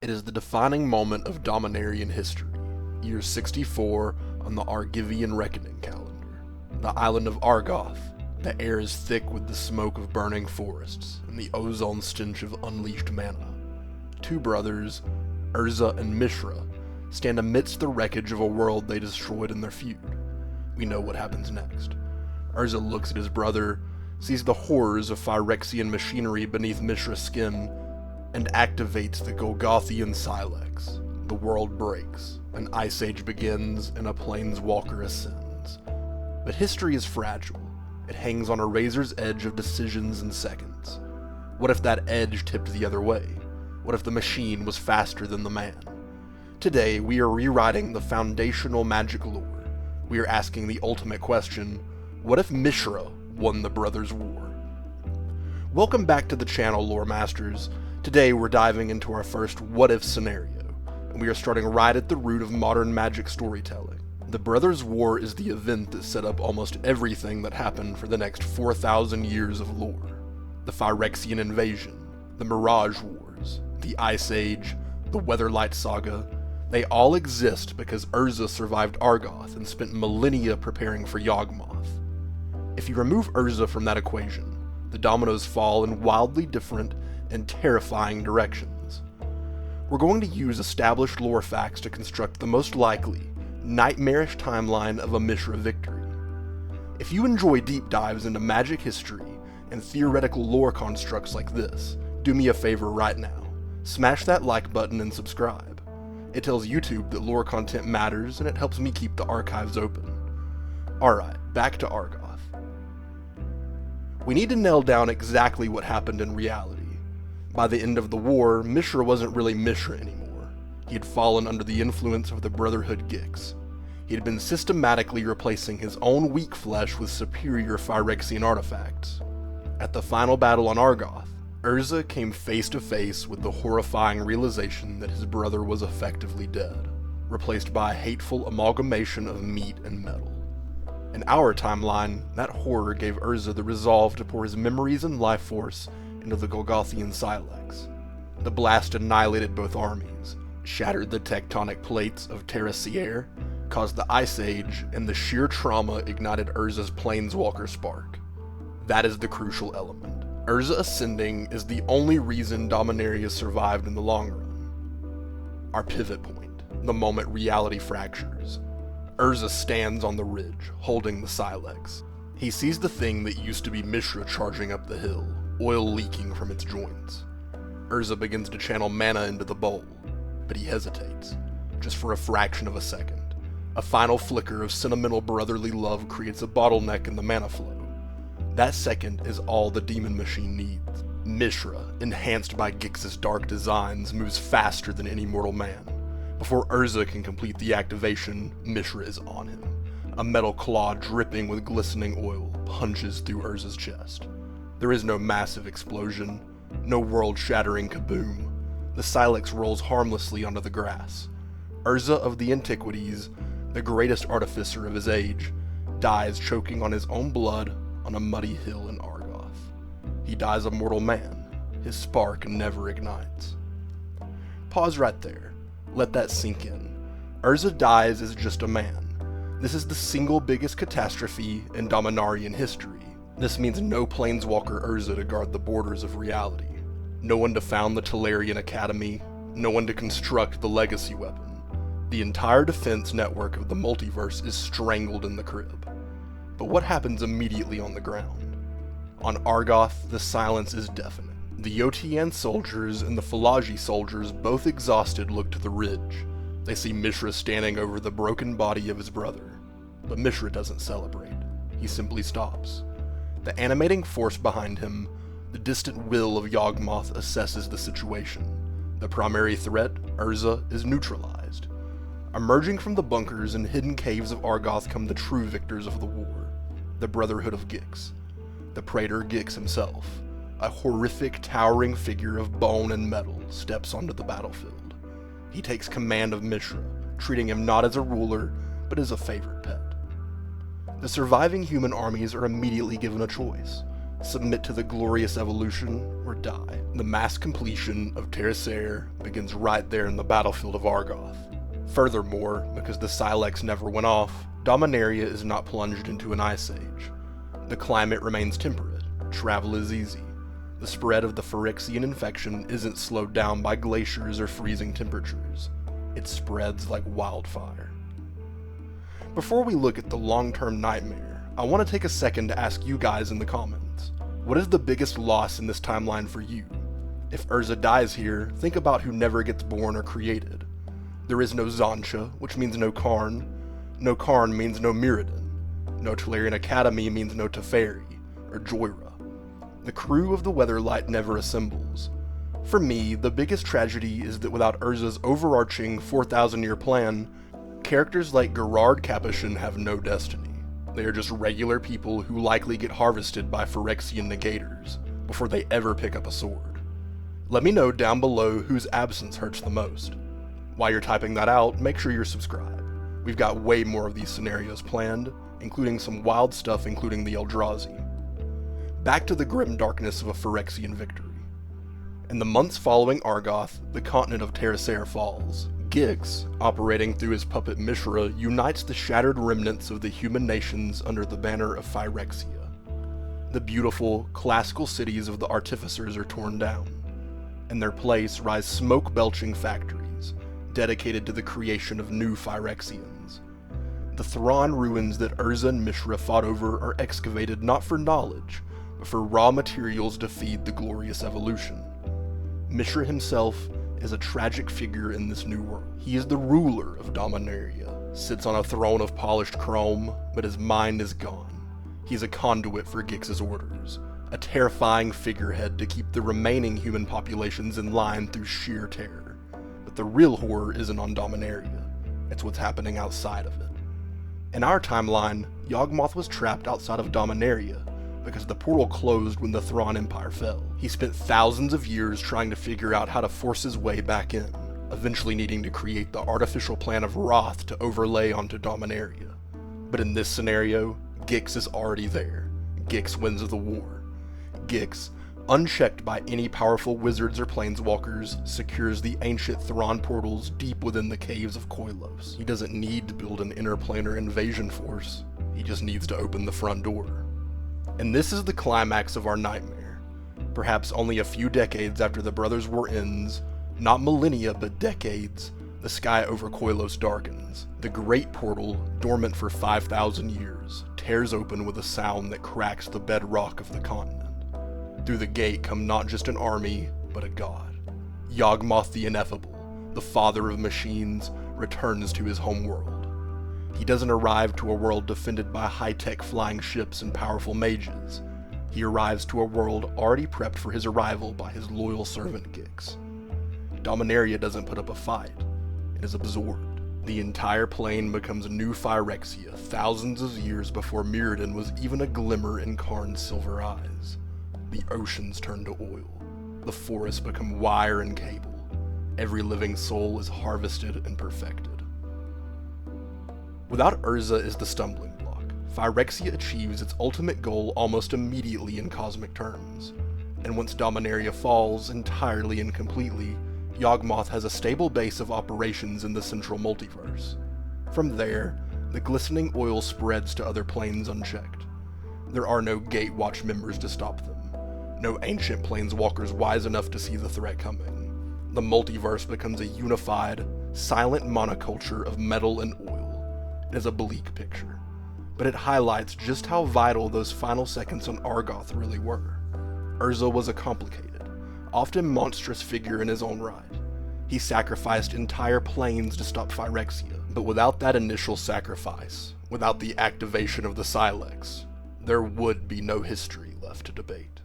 It is the defining moment of Dominarian history, year 64 on the Argivian reckoning calendar. The island of Argoth, the air is thick with the smoke of burning forests and the ozone stench of unleashed mana. Two brothers, Urza and Mishra, stand amidst the wreckage of a world they destroyed in their feud. We know what happens next. Urza looks at his brother, sees the horrors of Phyrexian machinery beneath Mishra's skin, and activates the Golgothian Silex. The world breaks, an ice age begins, and a planeswalker ascends. But history is fragile. It hangs on a razor's edge of decisions and seconds. What if that edge tipped the other way? What if the machine was faster than the man? Today, we are rewriting the foundational magic lore. We are asking the ultimate question: what if Mishra won the Brothers' War? Welcome back to the channel, Lore Masters. Today we're diving into our first what-if scenario, and we are starting right at the root of modern magic storytelling. The Brothers' War is the event that set up almost everything that happened for the next 4,000 years of lore. The Phyrexian Invasion, the Mirage Wars, the Ice Age, the Weatherlight Saga, they all exist because Urza survived Argoth and spent millennia preparing for Yawgmoth. If you remove Urza from that equation, the dominoes fall in wildly different and terrifying directions. We're going to use established lore facts to construct the most likely, nightmarish timeline of a Mishra victory. If you enjoy deep dives into magic history and theoretical lore constructs like this, do me a favor right now. Smash that like button and subscribe. It tells YouTube that lore content matters, and it helps me keep the archives open. Alright, back to Argoth. We need to nail down exactly what happened in reality. By the end of the war, Mishra wasn't really Mishra anymore. He had fallen under the influence of the Brotherhood Gix. He had been systematically replacing his own weak flesh with superior Phyrexian artifacts. At the final battle on Argoth, Urza came face to face with the horrifying realization that his brother was effectively dead, replaced by a hateful amalgamation of meat and metal. In our timeline, that horror gave Urza the resolve to pour his memories and life force into the Golgothian Silex. The blast annihilated both armies, shattered the tectonic plates of Phyrexia, caused the Ice Age, and the sheer trauma ignited Urza's Planeswalker spark. That is the crucial element. Urza ascending is the only reason Dominaria survived in the long run. Our pivot point, the moment reality fractures. Urza stands on the ridge, holding the Silex. He sees the thing that used to be Mishra charging up the hill, oil leaking from its joints. Urza begins to channel mana into the bowl, but he hesitates, just for a fraction of a second. A final flicker of sentimental brotherly love creates a bottleneck in the mana flow. That second is all the demon machine needs. Mishra, enhanced by Gix's dark designs, moves faster than any mortal man. Before Urza can complete the activation, Mishra is on him. A metal claw dripping with glistening oil punches through Urza's chest. There is no massive explosion, no world-shattering kaboom. The Silex rolls harmlessly onto the grass. Urza of the Antiquities, the greatest artificer of his age, dies choking on his own blood on a muddy hill in Argoth. He dies a mortal man. His spark never ignites. Pause right there. Let that sink in. Urza dies as just a man. This is the single biggest catastrophe in Dominarian history. This means no Planeswalker Urza to guard the borders of reality. No one to found the Tolarian Academy. No one to construct the legacy weapon. The entire defense network of the multiverse is strangled in the crib. But what happens immediately on the ground? On Argoth, the silence is deafening. The Yotian soldiers and the Phylagi soldiers, both exhausted, look to the ridge. They see Mishra standing over the broken body of his brother. But Mishra doesn't celebrate. He simply stops. The animating force behind him, the distant will of Yawgmoth, assesses the situation. The primary threat, Urza, is neutralized. Emerging from the bunkers and hidden caves of Argoth come the true victors of the war, the Brotherhood of Gix. The Praetor Gix himself, a horrific, towering figure of bone and metal, steps onto the battlefield. He takes command of Mishra, treating him not as a ruler, but as a favorite pet. The surviving human armies are immediately given a choice: submit to the glorious evolution, or die. The mass completion of Phyrexia begins right there in the battlefield of Argoth. Furthermore, because the Silex never went off, Dominaria is not plunged into an ice age. The climate remains temperate, travel is easy. The spread of the Phyrexian infection isn't slowed down by glaciers or freezing temperatures. It spreads like wildfire. Before we look at the long-term nightmare, I want to take a second to ask you guys in the comments, what is the biggest loss in this timeline for you? If Urza dies here, think about who never gets born or created. There is no Zansha, which means no Karn. No Karn means no Mirrodin. No Tolarian Academy means no Teferi, or Joyra. The crew of the Weatherlight never assembles. For me, the biggest tragedy is that without Urza's overarching 4,000-year plan, characters like Gerard Capuchin have no destiny. They are just regular people who likely get harvested by Phyrexian negators before they ever pick up a sword. Let me know down below whose absence hurts the most. While you're typing that out, make sure you're subscribed. We've got way more of these scenarios planned, including some wild stuff including the Eldrazi. Back to the grim darkness of a Phyrexian victory. In the months following Argoth, the continent of Phyrexia falls. Gix, operating through his puppet Mishra, unites the shattered remnants of the human nations under the banner of Phyrexia. The beautiful, classical cities of the Artificers are torn down. In their place rise smoke-belching factories, dedicated to the creation of new Phyrexians. The Thrawn ruins that Urza and Mishra fought over are excavated not for knowledge, but for raw materials to feed the glorious evolution. Mishra himself is a tragic figure in this new world. He is the ruler of Dominaria, sits on a throne of polished chrome, but his mind is gone. He's a conduit for Gix's orders, a terrifying figurehead to keep the remaining human populations in line through sheer terror. But the real horror isn't on Dominaria, it's what's happening outside of it. In our timeline, Yawgmoth was trapped outside of Dominaria, because the portal closed when the Thrawn Empire fell. He spent thousands of years trying to figure out how to force his way back in, eventually needing to create the artificial plan of Wrath to overlay onto Dominaria. But in this scenario, Gix is already there. Gix wins the war. Gix, unchecked by any powerful wizards or planeswalkers, secures the ancient Thrawn portals deep within the caves of Koilos. He doesn't need to build an interplanar invasion force, he just needs to open the front door. And this is the climax of our nightmare. Perhaps only a few decades after the Brothers' War ends, not millennia but decades, the sky over Koilos darkens. The great portal, dormant for 5,000 years, tears open with a sound that cracks the bedrock of the continent. Through the gate come not just an army, but a god. Yawgmoth the Ineffable, the father of machines, returns to his homeworld. He doesn't arrive to a world defended by high-tech flying ships and powerful mages. He arrives to a world already prepped for his arrival by his loyal servant Gix. Dominaria doesn't put up a fight, it is absorbed. The entire plane becomes new Phyrexia thousands of years before Mirrodin was even a glimmer in Karn's silver eyes. The oceans turn to oil. The forests become wire and cable. Every living soul is harvested and perfected. Without Urza is the stumbling block. Phyrexia achieves its ultimate goal almost immediately in cosmic terms. And once Dominaria falls entirely and completely, Yawgmoth has a stable base of operations in the central multiverse. From there, the glistening oil spreads to other planes unchecked. There are no Gatewatch members to stop them. No ancient planeswalkers wise enough to see the threat coming. The multiverse becomes a unified, silent monoculture of metal and oil. It is a bleak picture, but it highlights just how vital those final seconds on Argoth really were. Urza was a complicated, often monstrous figure in his own right. He sacrificed entire planes to stop Phyrexia, but without that initial sacrifice, without the activation of the Silex, there would be no history left to debate.